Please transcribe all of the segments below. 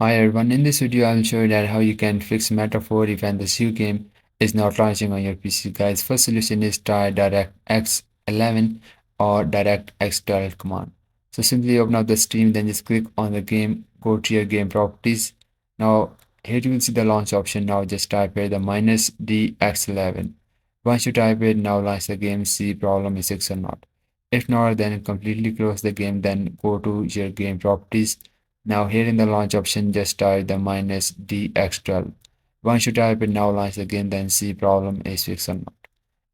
Hi everyone, in this video I'll show you that how you can fix metaphor if and the C game is not launching on your PC. Guys, first solution is try DirectX 11 or DirectX 12 command. So simply open up the Steam, then just click on the game, go to your game properties. Now here you will see the launch option. Now just type here the minus DX11. Once you type it, now launch the game, see problem is fixed or not. If not, then completely close the game, then go to your game properties. Now here in the launch option, just type the minus DX12. Once you type it, now launch again, then see problem is fixed or not.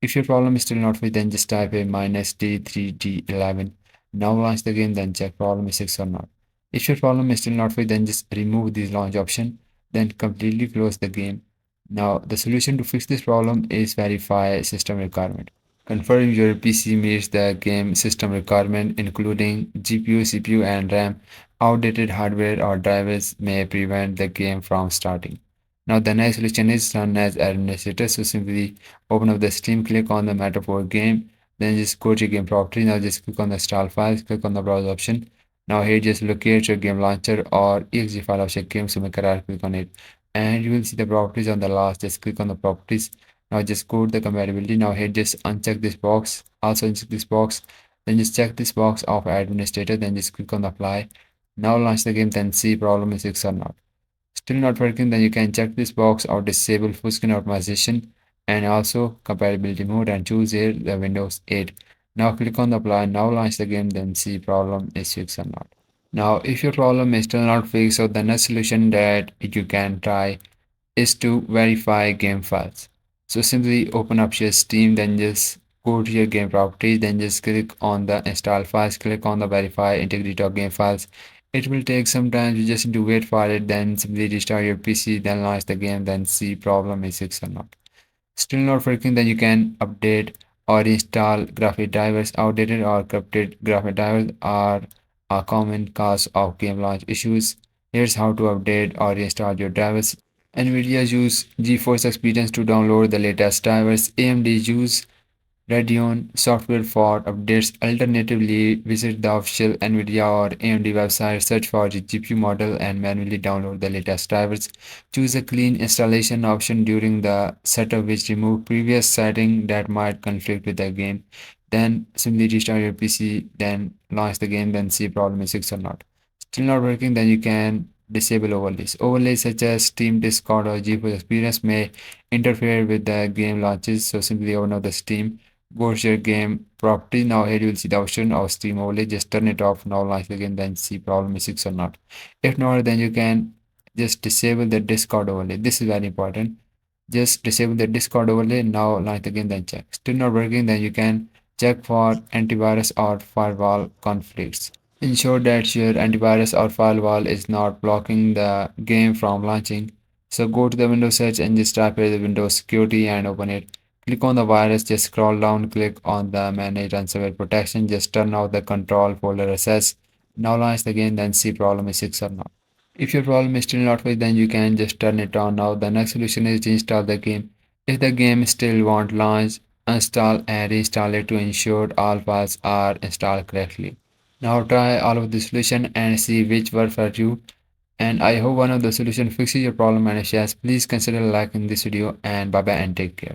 If your problem is still not fixed, then just type a minus D3D11. Now launch the game, then check problem is fixed or not. If your problem is still not fixed, then just remove this launch option, then completely close the game. Now the solution to fix this problem is verify system requirement. Confirm your PC meets the game system requirement, including GPU, CPU, and RAM. Outdated hardware or drivers may prevent the game from starting. Now, the next solution is run as administrator. So simply open up the Steam, click on the Metaphor game, then just go to game property. Now just click on the install files, click on the browse option. Now here just locate your game launcher or exe file of your game. So make a right click on it, and you will see the properties on the last. Just click on the properties. Now just go to the compatibility. Now here just uncheck this box, also uncheck this box, then just check this box of administrator, then just click on the apply. Now launch the game, then see problem is fixed or not. Still not working, then you can check this box or disable full screen optimization and also compatibility mode and choose here the Windows 8. Now click on the apply. Now launch the game, then see problem is fixed or not. Now if your problem is still not fixed, so the next solution that you can try is to verify game files. So simply open up your Steam, then just go to your game properties, then just click on the install files, click on the verify integrity of game files. It will take some time, you just need to wait for it, then simply restart your PC, then launch the game, then see problem is fixed or not. Still not working, then you can update or install graphic drivers. Outdated or corrupted graphic drivers are a common cause of game launch issues. Here's how to update or install your drivers. NVIDIA use GeForce Experience to download the latest drivers. AMD use Radeon software for updates. Alternatively, visit the official NVIDIA or AMD website, search for the GPU model, and manually download the latest drivers. Choose a clean installation option during the setup, which remove previous setting that might conflict with the game. Then simply restart your PC, then launch the game, then see problem is fixed or not. Still not working, then you can disable overlays. Overlays such as Steam, Discord, or GeForce Experience may interfere with the game launches. So simply open up the Steam, go to your game property. Now here you will see the option of Steam overlay. Just turn it off. Now launch the game, then see problem is fixed or not. If not, then you can just disable the Discord overlay. This is very important. Just disable the Discord overlay. Now launch the game, then check. Still not working, then you can check for antivirus or firewall conflicts. Ensure that your antivirus or firewall is not blocking the game from launching. So go to the Windows search and just type here the Windows security and open it. Click on the virus, just scroll down, click on the manage ransomware protection, just turn off the control folder access. Now launch the game, then see problem is fixed or not. If your problem is still not fixed, then you can just turn it on. Now the next solution is to install the game. If the game still won't launch, install and reinstall it to ensure all files are installed correctly. Now try all of the solution and see which work for you. And I hope one of the solution fixes your problem, and if yes, please consider liking this video, and bye bye and take care.